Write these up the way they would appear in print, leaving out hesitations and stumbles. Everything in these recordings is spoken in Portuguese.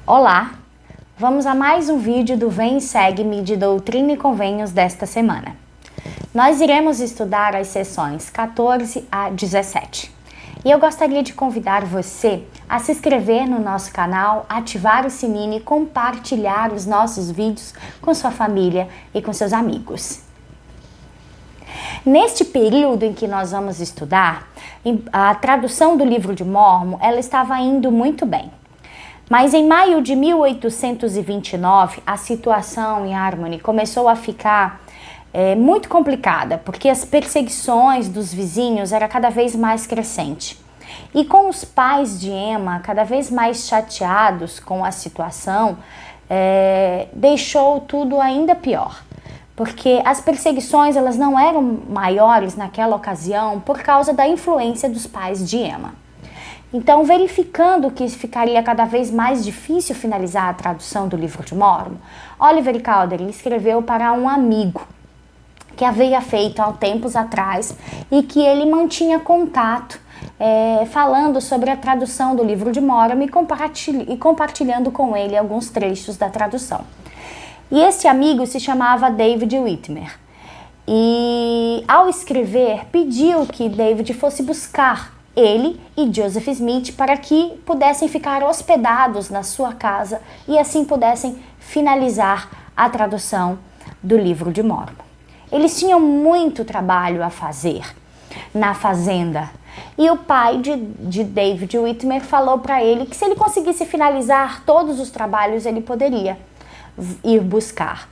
Olá, vamos a mais um vídeo do Vem e Segue-me de Doutrina e Convênios desta semana. Nós iremos estudar as sessões 14 a 17. E eu gostaria de convidar você a se inscrever no nosso canal, ativar o sininho e compartilhar os nossos vídeos com sua família e com seus amigos. Neste período em que nós vamos estudar, a tradução do livro de Mórmon, ela estava indo muito bem. Mas em maio de 1829, a situação em Harmony começou a ficar muito complicada, porque as perseguições dos vizinhos era cada vez mais crescente. E com os pais de Emma cada vez mais chateados com a situação, deixou tudo ainda pior. Porque as perseguições elas não eram maiores naquela ocasião por causa da influência dos pais de Emma. Então, verificando que ficaria cada vez mais difícil finalizar a tradução do livro de Mórmon, Oliver Cowdery escreveu para um amigo que havia feito há tempos atrás e que ele mantinha contato, falando sobre a tradução do livro de Mórmon e compartilhando com ele alguns trechos da tradução. E este amigo se chamava David Whitmer. E ao escrever, pediu que David fosse buscar ele e Joseph Smith para que pudessem ficar hospedados na sua casa e assim pudessem finalizar a tradução do livro de Mórmon. Eles tinham muito trabalho a fazer na fazenda e o pai de David Whitmer falou para ele que se ele conseguisse finalizar todos os trabalhos ele poderia ir buscar.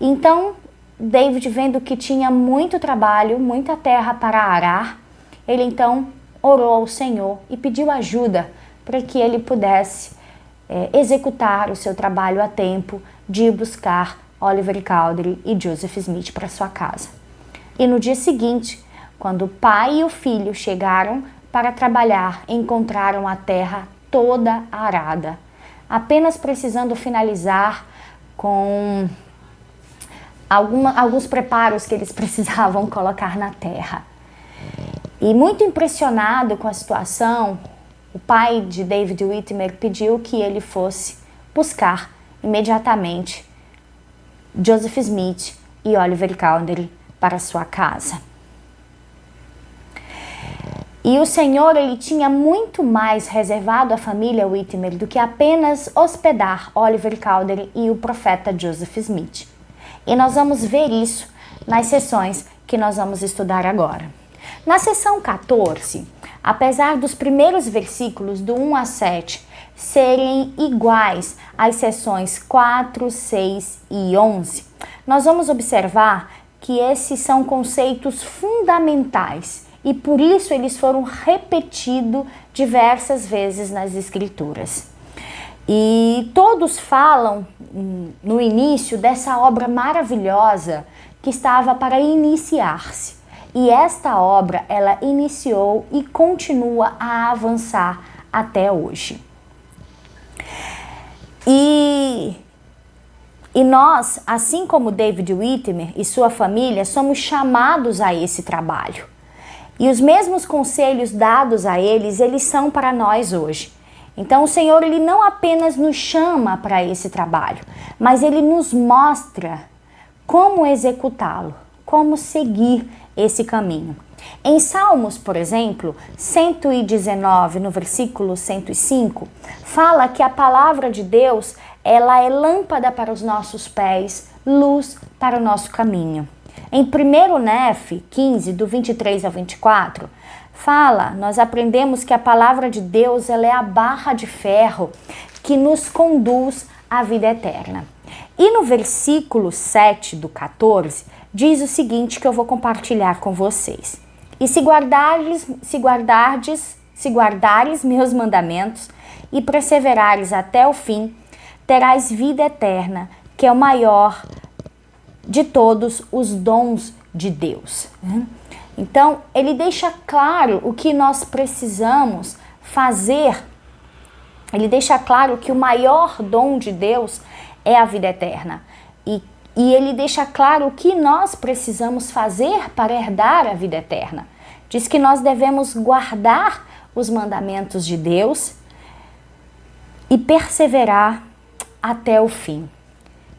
Então David, vendo que tinha muito trabalho, muita terra para arar, ele então orou ao Senhor e pediu ajuda para que ele pudesse executar o seu trabalho a tempo de ir buscar Oliver Cowdery e Joseph Smith para sua casa. E no dia seguinte, quando o pai e o filho chegaram para trabalhar, encontraram a terra toda arada, apenas precisando finalizar com alguns preparos que eles precisavam colocar na terra. E muito impressionado com a situação, o pai de David Whitmer pediu que ele fosse buscar imediatamente Joseph Smith e Oliver Cowdery para sua casa. E o Senhor, ele tinha muito mais reservado à família Whitmer do que apenas hospedar Oliver Cowdery e o profeta Joseph Smith. E nós vamos ver isso nas sessões que nós vamos estudar agora. Na sessão 14, apesar dos primeiros versículos do 1 a 7 serem iguais às sessões 4, 6 e 11, nós vamos observar que esses são conceitos fundamentais e por isso eles foram repetidos diversas vezes nas Escrituras. E todos falam no início dessa obra maravilhosa que estava para iniciar-se. E esta obra, ela iniciou e continua a avançar até hoje. E nós, assim como David Whitmer e sua família, somos chamados a esse trabalho. E os mesmos conselhos dados a eles, eles são para nós hoje. Então o Senhor, ele não apenas nos chama para esse trabalho, mas ele nos mostra como executá-lo, como seguir esse caminho. Em Salmos, por exemplo, 119, no versículo 105, fala que a palavra de Deus, ela é lâmpada para os nossos pés, luz para o nosso caminho. Em 1 Nef 15, do 23 ao 24, nós aprendemos que a palavra de Deus, ela é a barra de ferro que nos conduz à vida eterna. E no versículo 7 do 14, diz o seguinte que eu vou compartilhar com vocês. E se guardares meus mandamentos e perseverares até o fim, terás vida eterna, que é o maior de todos os dons de Deus. Então, ele deixa claro o que nós precisamos fazer. Ele deixa claro que o maior dom de Deus é a vida eterna. E ele deixa claro o que nós precisamos fazer para herdar a vida eterna. Diz que nós devemos guardar os mandamentos de Deus e perseverar até o fim.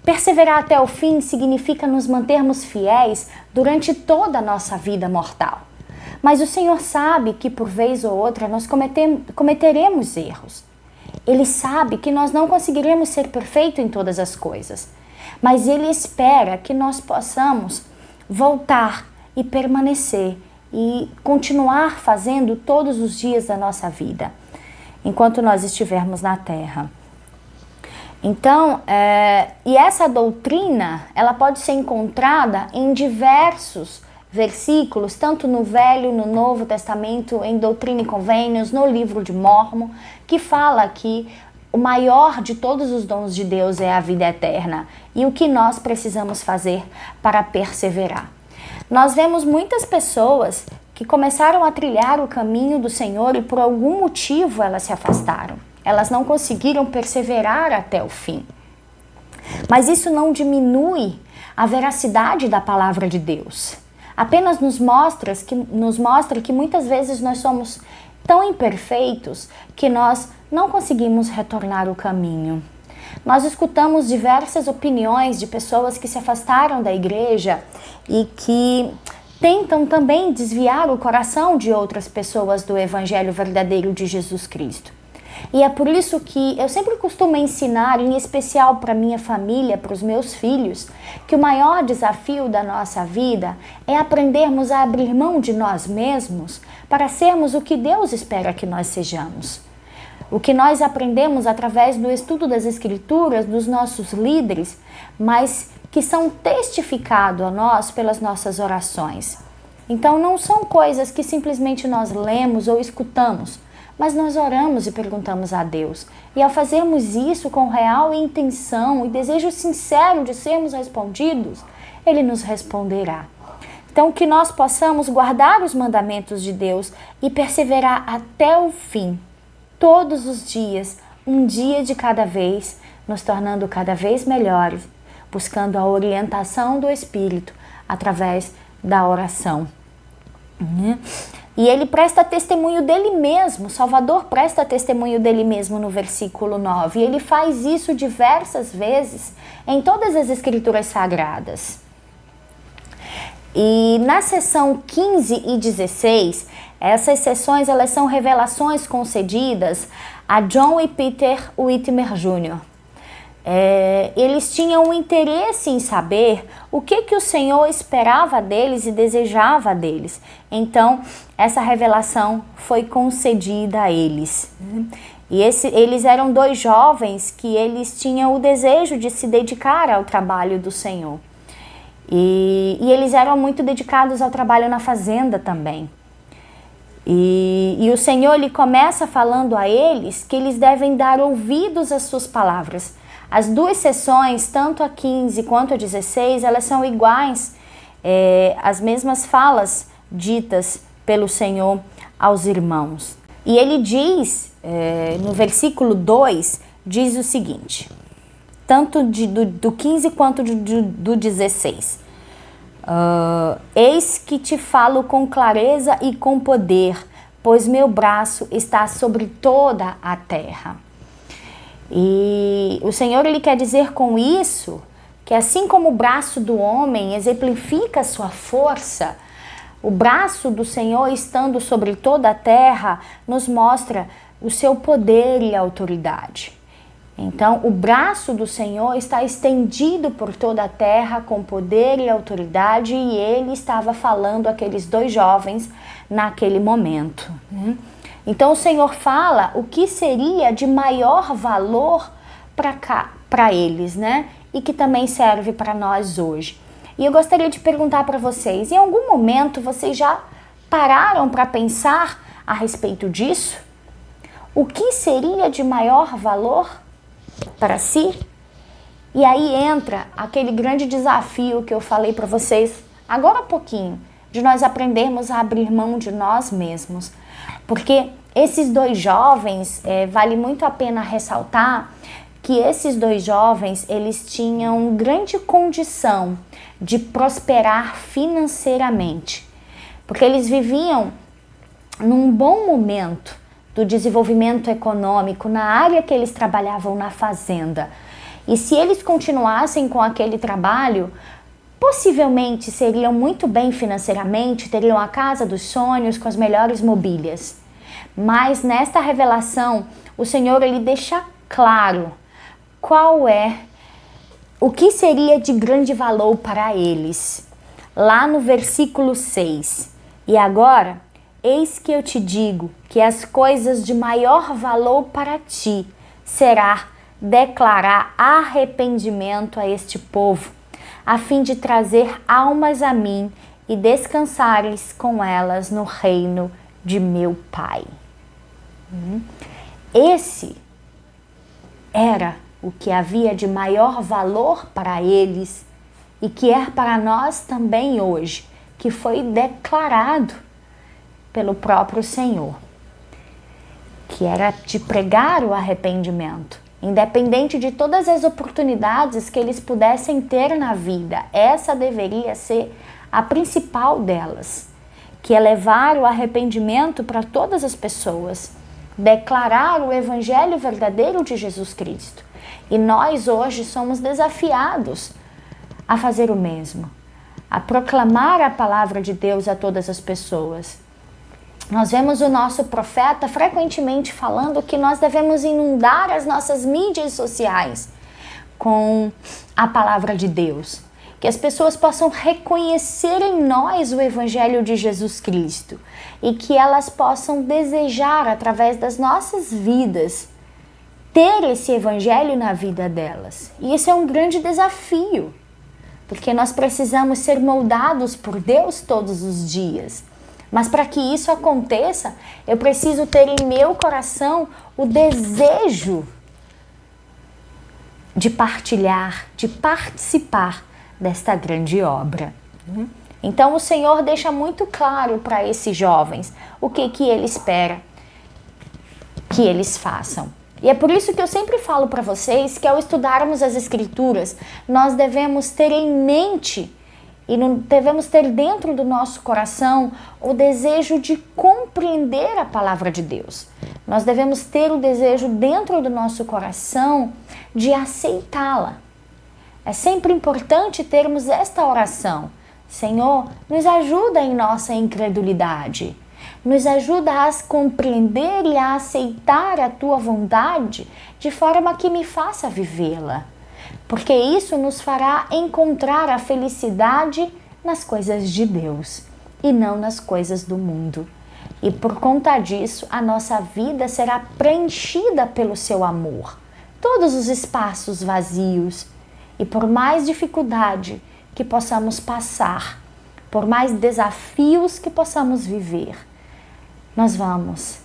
Perseverar até o fim significa nos mantermos fiéis durante toda a nossa vida mortal. Mas o Senhor sabe que por vez ou outra nós cometeremos erros. Ele sabe que nós não conseguiremos ser perfeitos em todas as coisas. Mas Ele espera que nós possamos voltar e permanecer e continuar fazendo todos os dias da nossa vida, enquanto nós estivermos na terra. Então, e essa doutrina, ela pode ser encontrada em diversos versículos, tanto no Velho, no Novo Testamento, em Doutrina e Convênios, no livro de Mórmon, que fala que o maior de todos os dons de Deus é a vida eterna e o que nós precisamos fazer para perseverar. Nós vemos muitas pessoas que começaram a trilhar o caminho do Senhor e por algum motivo elas se afastaram. Elas não conseguiram perseverar até o fim. Mas isso não diminui a veracidade da palavra de Deus. Apenas nos mostra que muitas vezes nós somos tão imperfeitos que nós não conseguimos retornar o caminho. Nós escutamos diversas opiniões de pessoas que se afastaram da igreja e que tentam também desviar o coração de outras pessoas do evangelho verdadeiro de Jesus Cristo. E é por isso que eu sempre costumo ensinar, em especial para minha família, para os meus filhos, que o maior desafio da nossa vida é aprendermos a abrir mão de nós mesmos para sermos o que Deus espera que nós sejamos. O que nós aprendemos através do estudo das Escrituras, dos nossos líderes, mas que são testificados a nós pelas nossas orações. Então não são coisas que simplesmente nós lemos ou escutamos, mas nós oramos e perguntamos a Deus. E ao fazermos isso com real intenção e desejo sincero de sermos respondidos, Ele nos responderá. Então que nós possamos guardar os mandamentos de Deus e perseverar até o fim, todos os dias, um dia de cada vez, nos tornando cada vez melhores, buscando a orientação do Espírito através da oração. E ele presta testemunho dele mesmo, Salvador presta testemunho dele mesmo no versículo 9. E ele faz isso diversas vezes em todas as Escrituras Sagradas. E na seção 15 e 16, essas sessões elas são revelações concedidas a John e Peter Whitmer Jr. Eles tinham um interesse em saber o que o Senhor esperava deles e desejava deles. Então, essa revelação foi concedida a eles. E eles eram dois jovens que eles tinham o desejo de se dedicar ao trabalho do Senhor. E eles eram muito dedicados ao trabalho na fazenda também. E o Senhor ele começa falando a eles que eles devem dar ouvidos às suas palavras. As duas sessões, tanto a 15 quanto a 16, elas são iguais, as mesmas falas ditas pelo Senhor aos irmãos. E ele diz, no versículo 2, diz o seguinte, tanto do 15 quanto do 16. Eis que te falo com clareza e com poder, pois meu braço está sobre toda a terra. E o Senhor ele quer dizer com isso que assim como o braço do homem exemplifica a sua força, o braço do Senhor estando sobre toda a terra nos mostra o seu poder e autoridade. Então o braço do Senhor está estendido por toda a terra com poder e autoridade e ele estava falando àqueles dois jovens naquele momento. Então o Senhor fala o que seria de maior valor para eles, né? E que também serve para nós hoje. E eu gostaria de perguntar para vocês, em algum momento vocês já pararam para pensar a respeito disso? O que seria de maior valor para si? E aí entra aquele grande desafio que eu falei para vocês agora há pouquinho, de nós aprendermos a abrir mão de nós mesmos. Porque esses dois jovens, vale muito a pena ressaltar que esses dois jovens, eles tinham grande condição de prosperar financeiramente. Porque eles viviam num bom momento. do desenvolvimento econômico na área que eles trabalhavam na fazenda. E se eles continuassem com aquele trabalho, possivelmente seriam muito bem financeiramente, teriam a casa dos sonhos com as melhores mobílias. Mas nesta revelação, o Senhor ele deixa claro o que seria de grande valor para eles. Lá no versículo 6. E agora, eis que eu te digo que as coisas de maior valor para ti será declarar arrependimento a este povo, a fim de trazer almas a mim e descansares com elas no reino de meu Pai. Esse era o que havia de maior valor para eles e que é para nós também hoje, que foi declarado pelo próprio Senhor, que era de pregar o arrependimento, independente de todas as oportunidades que eles pudessem ter na vida. Essa deveria ser a principal delas, que é levar o arrependimento para todas as pessoas, declarar o evangelho verdadeiro de Jesus Cristo. E nós hoje somos desafiados a fazer o mesmo, a proclamar a palavra de Deus a todas as pessoas. Nós vemos o nosso profeta frequentemente falando que nós devemos inundar as nossas mídias sociais com a palavra de Deus, que as pessoas possam reconhecer em nós o evangelho de Jesus Cristo e que elas possam desejar, através das nossas vidas, ter esse evangelho na vida delas. E isso é um grande desafio, porque nós precisamos ser moldados por Deus todos os dias. Mas para que isso aconteça, eu preciso ter em meu coração o desejo de partilhar, de participar desta grande obra. Então o Senhor deixa muito claro para esses jovens o que Ele espera que eles façam. E é por isso que eu sempre falo para vocês que ao estudarmos as Escrituras, nós devemos ter em mente e devemos ter dentro do nosso coração o desejo de compreender a palavra de Deus. Nós devemos ter o desejo dentro do nosso coração de aceitá-la. É sempre importante termos esta oração. Senhor, nos ajuda em nossa incredulidade. Nos ajuda a compreender e a aceitar a Tua vontade de forma que me faça vivê-la. Porque isso nos fará encontrar a felicidade nas coisas de Deus e não nas coisas do mundo. E por conta disso, a nossa vida será preenchida pelo Seu amor. Todos os espaços vazios. E por mais dificuldade que possamos passar, por mais desafios que possamos viver, nós vamos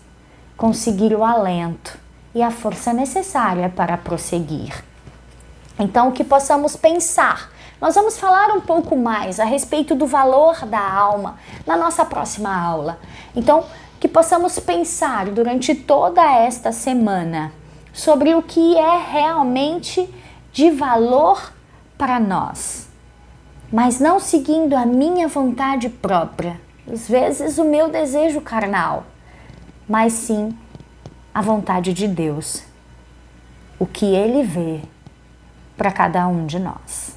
conseguir o alento e a força necessária para prosseguir. Então, que possamos pensar. Nós vamos falar um pouco mais a respeito do valor da alma na nossa próxima aula. Então, que possamos pensar durante toda esta semana sobre o que é realmente de valor para nós, mas não seguindo a minha vontade própria, às vezes o meu desejo carnal, mas sim a vontade de Deus, o que Ele vê para cada um de nós.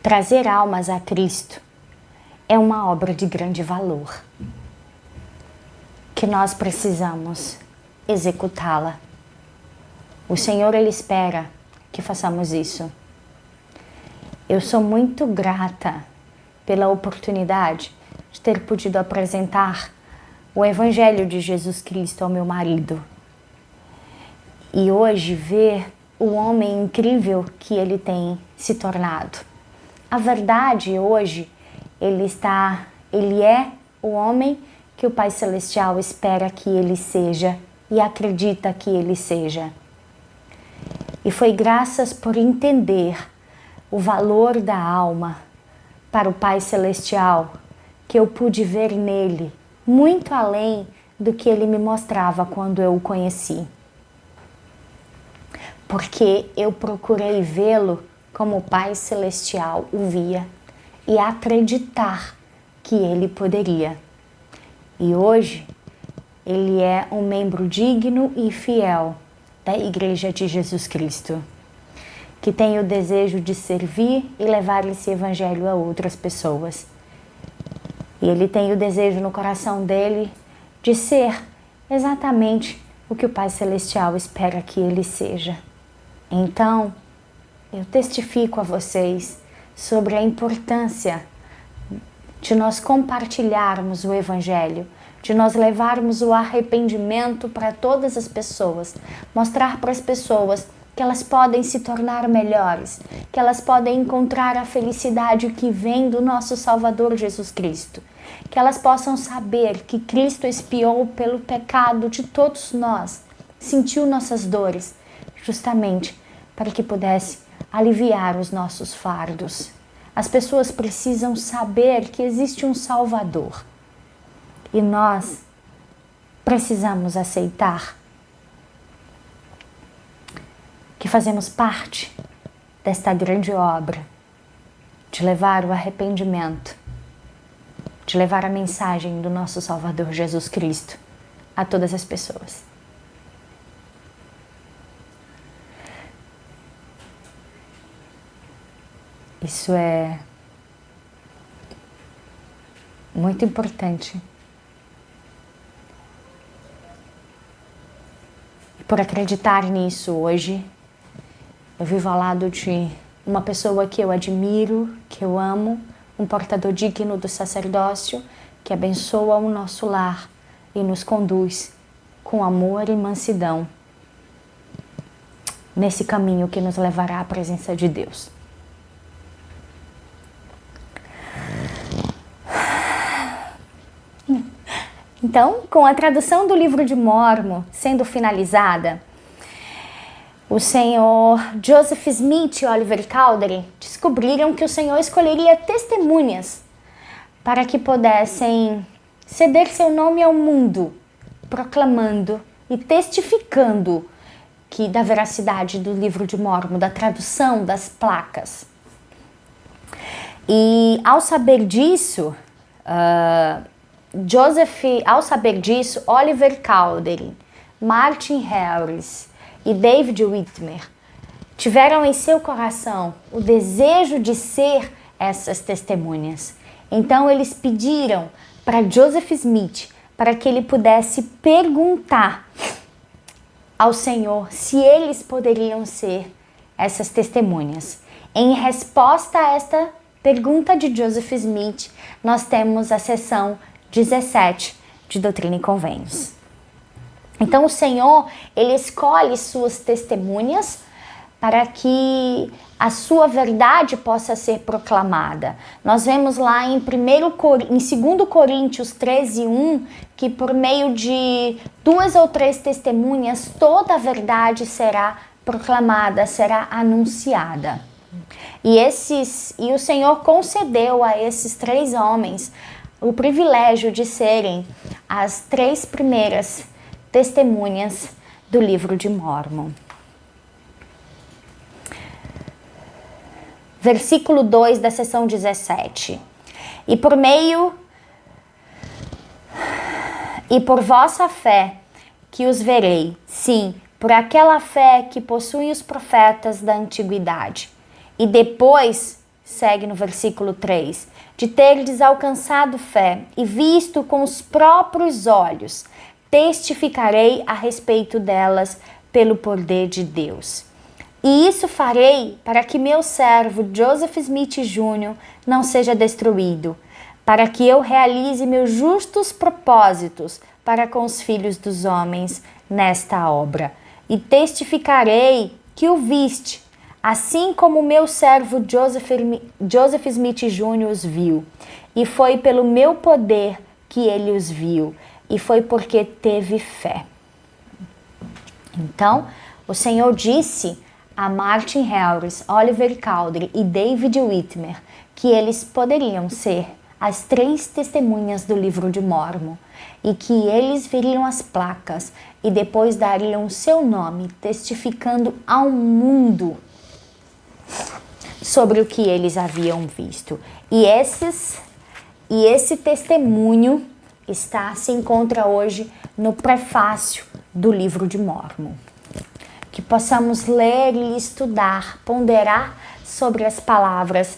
Trazer almas a Cristo é uma obra de grande valor, que nós precisamos executá-la. O Senhor, Ele espera que façamos isso. Eu sou muito grata pela oportunidade de ter podido apresentar o Evangelho de Jesus Cristo ao meu marido. E hoje ver o homem incrível que ele tem se tornado. A verdade hoje, ele é o homem que o Pai Celestial espera que ele seja e acredita que ele seja. E foi graças por entender o valor da alma para o Pai Celestial que eu pude ver nele muito além do que ele me mostrava quando eu o conheci. Porque eu procurei vê-lo como o Pai Celestial o via e acreditar que ele poderia. E hoje ele é um membro digno e fiel da Igreja de Jesus Cristo, que tem o desejo de servir e levar esse evangelho a outras pessoas. E ele tem o desejo no coração dele de ser exatamente o que o Pai Celestial espera que ele seja. Então, eu testifico a vocês sobre a importância de nós compartilharmos o evangelho, de nós levarmos o arrependimento para todas as pessoas, mostrar para as pessoas que elas podem se tornar melhores, que elas podem encontrar a felicidade que vem do nosso Salvador Jesus Cristo, que elas possam saber que Cristo expiou pelo pecado de todos nós, sentiu nossas dores, justamente para que pudesse aliviar os nossos fardos. As pessoas precisam saber que existe um Salvador e nós precisamos aceitar que fazemos parte desta grande obra de levar o arrependimento, de levar a mensagem do nosso Salvador Jesus Cristo a todas as pessoas. Isso é muito importante. E por acreditar nisso hoje, eu vivo ao lado de uma pessoa que eu admiro, que eu amo, um portador digno do sacerdócio, que abençoa o nosso lar e nos conduz com amor e mansidão nesse caminho que nos levará à presença de Deus. Então, com a tradução do livro de Mórmon sendo finalizada, o senhor Joseph Smith e Oliver Cowdery descobriram que o Senhor escolheria testemunhas para que pudessem ceder seu nome ao mundo, proclamando e testificando da veracidade do livro de Mórmon, da tradução das placas. E ao saber disso, Oliver Cowdery, Martin Harris e David Whitmer tiveram em seu coração o desejo de ser essas testemunhas. Então eles pediram para Joseph Smith para que ele pudesse perguntar ao Senhor se eles poderiam ser essas testemunhas. Em resposta a esta pergunta de Joseph Smith, nós temos a seção 17 de Doutrina e Convênios. Então o Senhor, ele escolhe suas testemunhas para que a sua verdade possa ser proclamada. Nós vemos lá em 2 Coríntios 13:1 que por meio de 2 ou 3 testemunhas toda a verdade será proclamada, será anunciada. E o Senhor concedeu a esses 3 homens o privilégio de serem as 3 primeiras testemunhas do livro de Mórmon. Versículo 2 da seção 17. E por vossa fé que os verei, sim, por aquela fé que possuem os profetas da antiguidade. E depois, segue no versículo 3, de terdes alcançado fé e visto com os próprios olhos, testificarei a respeito delas pelo poder de Deus. E isso farei para que meu servo Joseph Smith Jr. não seja destruído, para que eu realize meus justos propósitos para com os filhos dos homens nesta obra. E testificarei que o viste, assim como meu servo Joseph Smith Jr. os viu. E foi pelo meu poder que ele os viu, e foi porque teve fé. Então, o Senhor disse a Martin Harris, Oliver Cowdery e David Whitmer que eles poderiam ser as 3 testemunhas do livro de Mórmon e que eles veriam as placas e depois dariam o seu nome, testificando ao mundo sobre o que eles haviam visto. E esse testemunho se encontra hoje no prefácio do livro de Mórmon. Que possamos ler e estudar, ponderar sobre as palavras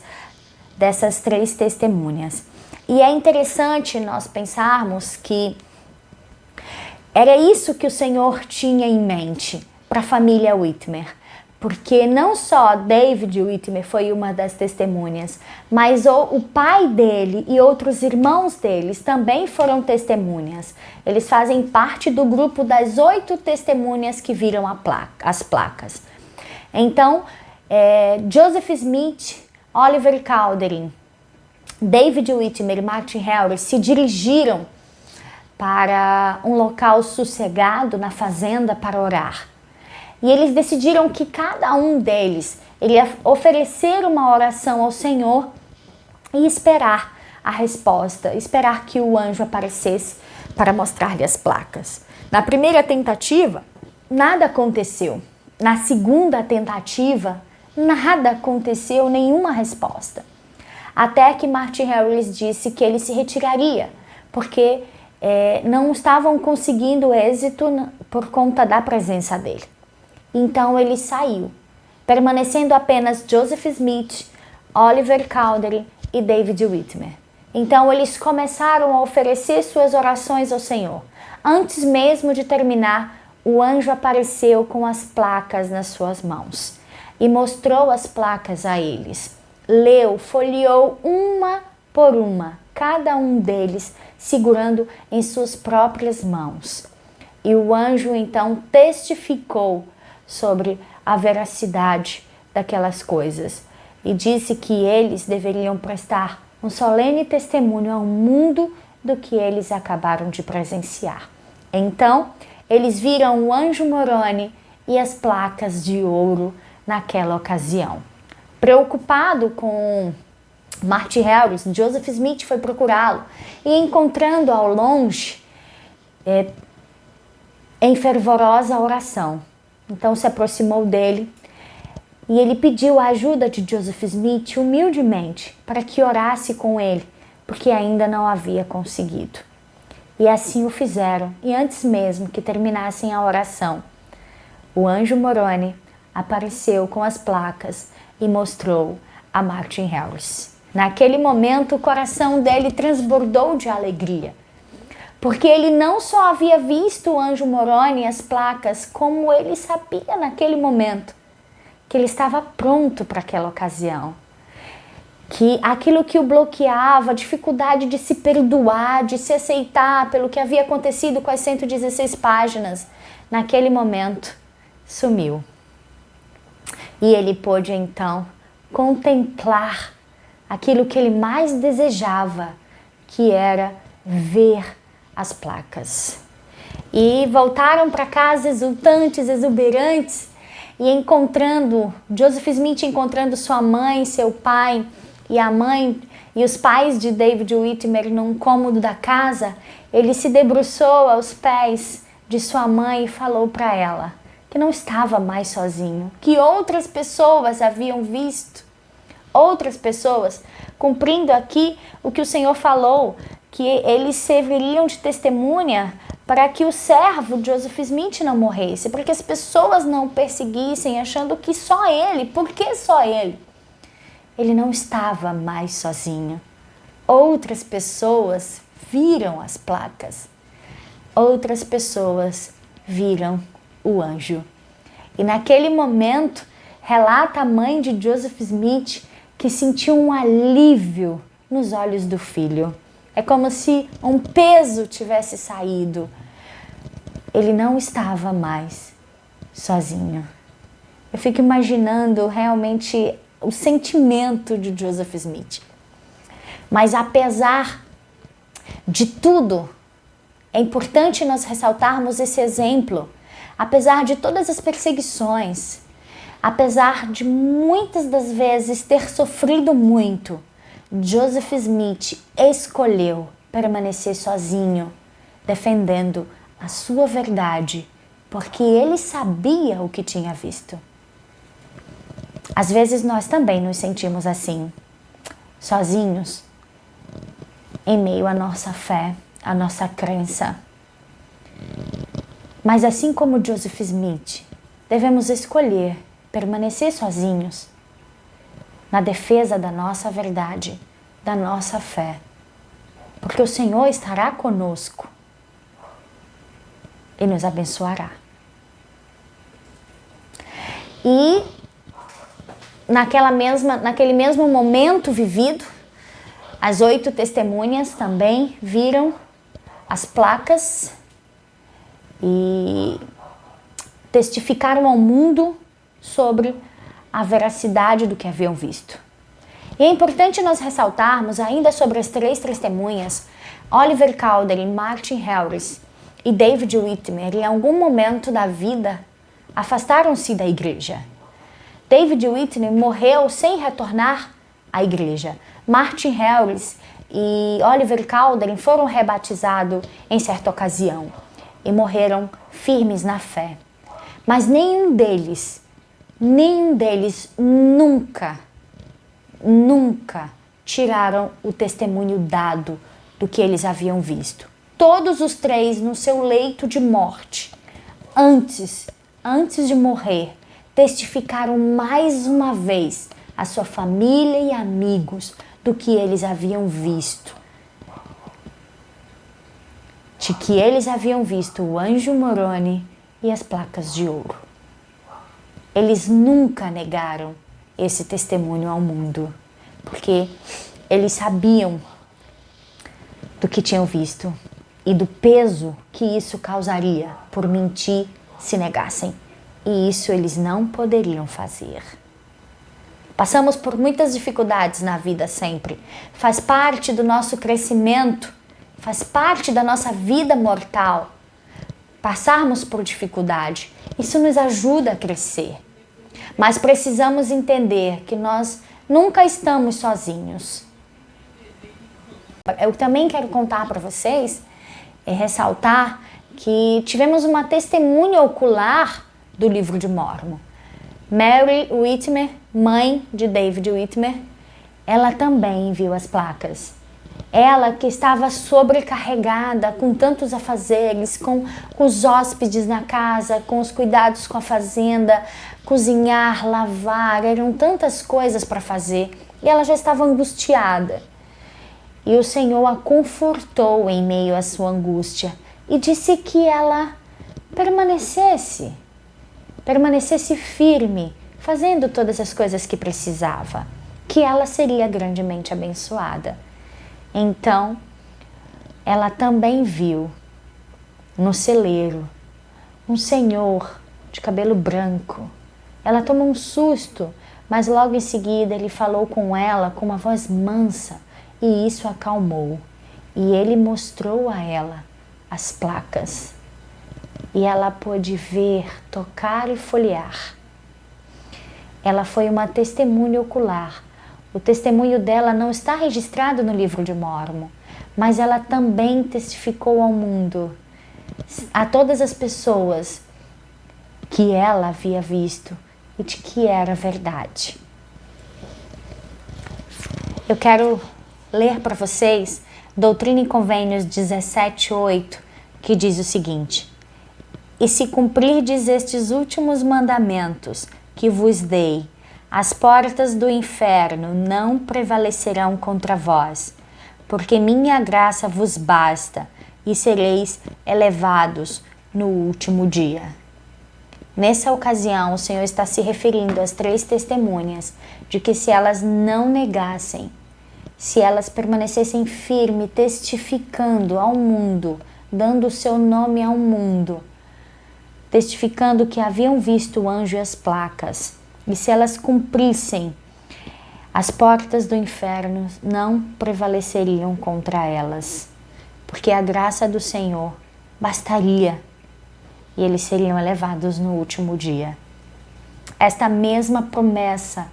dessas 3 testemunhas. E é interessante nós pensarmos que era isso que o Senhor tinha em mente para a família Whitmer. Porque não só David Whitmer foi uma das testemunhas, mas o pai dele e outros irmãos deles também foram testemunhas. Eles fazem parte do grupo das 8 testemunhas que viram as placas. Então, Joseph Smith, Oliver Cowdery, David Whitmer e Martin Harris se dirigiram para um local sossegado na fazenda para orar. E eles decidiram que cada um deles iria oferecer uma oração ao Senhor e esperar a resposta, esperar que o anjo aparecesse para mostrar-lhe as placas. Na primeira tentativa, nada aconteceu. Na segunda tentativa, nada aconteceu, nenhuma resposta. Até que Martin Harris disse que ele se retiraria, porque não estavam conseguindo êxito por conta da presença dele. Então ele saiu, permanecendo apenas Joseph Smith, Oliver Cowdery e David Whitmer. Então eles começaram a oferecer suas orações ao Senhor. Antes mesmo de terminar, o anjo apareceu com as placas nas suas mãos e mostrou as placas a eles. Leu, folheou uma por uma, cada um deles segurando em suas próprias mãos. E o anjo então testificou sobre a veracidade daquelas coisas e disse que eles deveriam prestar um solene testemunho ao mundo do que eles acabaram de presenciar. Então, eles viram o anjo Moroni e as placas de ouro naquela ocasião. Preocupado com Martin Harris, Joseph Smith foi procurá-lo e, encontrando ao longe, em fervorosa oração, então se aproximou dele e ele pediu a ajuda de Joseph Smith humildemente para que orasse com ele, porque ainda não havia conseguido. E assim o fizeram, e antes mesmo que terminassem a oração, o anjo Moroni apareceu com as placas e mostrou a Martin Harris. Naquele momento, o coração dele transbordou de alegria, porque ele não só havia visto o anjo Moroni e as placas, como ele sabia naquele momento que ele estava pronto para aquela ocasião. Que aquilo que o bloqueava, a dificuldade de se perdoar, de se aceitar pelo que havia acontecido com as 116 páginas, naquele momento sumiu. E ele pôde então contemplar aquilo que ele mais desejava, que era ver as placas. E voltaram para casa exultantes, exuberantes, e Joseph Smith encontrando sua mãe, seu pai e a mãe e os pais de David Whitmer num cômodo da casa, ele se debruçou aos pés de sua mãe e falou para ela que não estava mais sozinho, que outras pessoas haviam visto, outras pessoas, cumprindo aqui o que o Senhor falou, que eles serviriam de testemunha para que o servo Joseph Smith não morresse, para que as pessoas não perseguissem, achando que só ele, por que só ele? Ele não estava mais sozinho. Outras pessoas viram as placas, outras pessoas viram o anjo. E naquele momento, relata a mãe de Joseph Smith que sentiu um alívio nos olhos do filho. É como se um peso tivesse saído. Ele não estava mais sozinho. Eu fico imaginando realmente o sentimento de Joseph Smith. Mas apesar de tudo, é importante nós ressaltarmos esse exemplo. Apesar de todas as perseguições, apesar de muitas das vezes ter sofrido muito, Joseph Smith escolheu permanecer sozinho, defendendo a sua verdade, porque ele sabia o que tinha visto. Às vezes nós também nos sentimos assim, sozinhos, em meio à nossa fé, à nossa crença. Mas assim como Joseph Smith, devemos escolher permanecer sozinhos na defesa da nossa verdade, da nossa fé, porque o Senhor estará conosco e nos abençoará. E naquele mesmo momento vivido, as 8 testemunhas também viram as placas e testificaram ao mundo sobre a veracidade do que haviam visto. E é importante nós ressaltarmos ainda sobre as 3 testemunhas, Oliver Cowdery, Martin Harris e David Whitmer, em algum momento da vida, afastaram-se da igreja. David Whitmer morreu sem retornar à igreja. Martin Harris e Oliver Cowdery foram rebatizados em certa ocasião e morreram firmes na fé. Mas nenhum deles nunca tiraram o testemunho dado do que eles haviam visto. Todos os 3 no seu leito de morte, antes de morrer, testificaram mais uma vez a sua família e amigos do que eles haviam visto. De que eles haviam visto o anjo Moroni e as placas de ouro. Eles nunca negaram esse testemunho ao mundo, porque eles sabiam do que tinham visto e do peso que isso causaria por mentir se negassem. E isso eles não poderiam fazer. Passamos por muitas dificuldades na vida sempre. Faz parte do nosso crescimento, faz parte da nossa vida mortal. Passarmos por dificuldade, isso nos ajuda a crescer. Mas precisamos entender que nós nunca estamos sozinhos. Eu também quero contar para vocês e ressaltar que tivemos uma testemunha ocular do livro de Mórmon. Mary Whitmer, mãe de David Whitmer, ela também viu as placas. Ela que estava sobrecarregada com tantos afazeres, com os hóspedes na casa, com os cuidados com a fazenda, cozinhar, lavar, eram tantas coisas para fazer e ela já estava angustiada. E o Senhor a confortou em meio à sua angústia e disse que ela permanecesse firme, fazendo todas as coisas que precisava, que ela seria grandemente abençoada. Então, ela também viu no celeiro um senhor de cabelo branco. Ela tomou um susto, mas logo em seguida ele falou com ela com uma voz mansa e isso a acalmou. E ele mostrou a ela as placas e ela pôde ver, tocar e folhear. Ela foi uma testemunha ocular. O testemunho dela não está registrado no livro de Mórmon, mas ela também testificou ao mundo, a todas as pessoas, que ela havia visto e de que era verdade. Eu quero ler para vocês Doutrina e Convênios 17:8, que diz o seguinte: E se cumprirdes estes últimos mandamentos que vos dei, as portas do inferno não prevalecerão contra vós, porque minha graça vos basta e sereis elevados no último dia. Nessa ocasião, o Senhor está se referindo às 3 testemunhas de que se elas não negassem, se elas permanecessem firmes, testificando ao mundo, dando o seu nome ao mundo, testificando que haviam visto o anjo e as placas, e se elas cumprissem, as portas do inferno não prevaleceriam contra elas, porque a graça do Senhor bastaria e eles seriam elevados no último dia. Esta mesma promessa,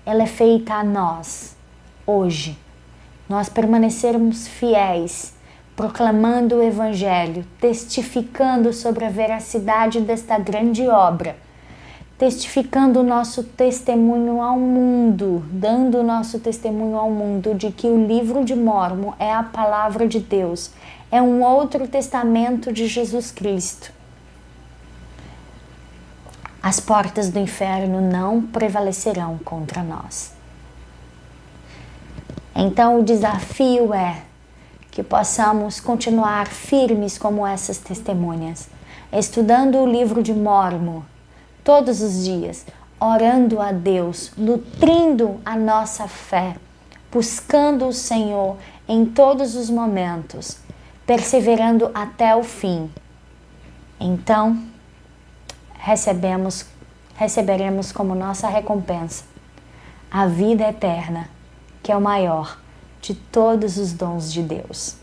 ela é feita a nós, hoje. Nós permanecermos fiéis, proclamando o Evangelho, testificando sobre a veracidade desta grande obra, testificando o nosso testemunho ao mundo, dando o nosso testemunho ao mundo de que o livro de Mórmon é a palavra de Deus, é um outro testamento de Jesus Cristo. as portas do inferno não prevalecerão contra nós. Então o desafio é que possamos continuar firmes como essas testemunhas, estudando o livro de Mórmon todos os dias, orando a Deus, nutrindo a nossa fé, buscando o Senhor em todos os momentos, perseverando até o fim. Então, receberemos como nossa recompensa a vida eterna, que é o maior de todos os dons de Deus.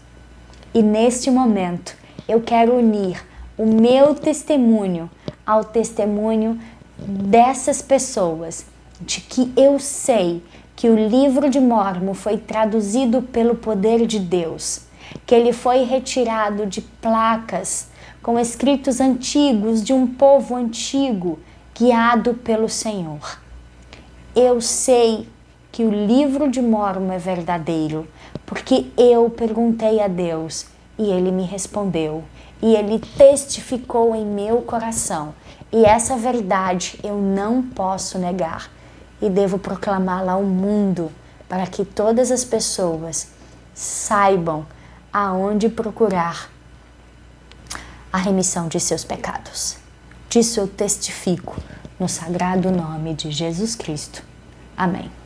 E neste momento, eu quero unir o meu testemunho ao testemunho dessas pessoas, de que eu sei que o livro de Mórmon foi traduzido pelo poder de Deus, que ele foi retirado de placas com escritos antigos de um povo antigo, guiado pelo Senhor. Eu sei que o livro de Mórmon é verdadeiro, porque eu perguntei a Deus e Ele me respondeu, e Ele testificou em meu coração, e essa verdade eu não posso negar, e devo proclamá-la ao mundo, para que todas as pessoas saibam aonde procurar a remissão de seus pecados. Disso eu testifico no sagrado nome de Jesus Cristo. Amém.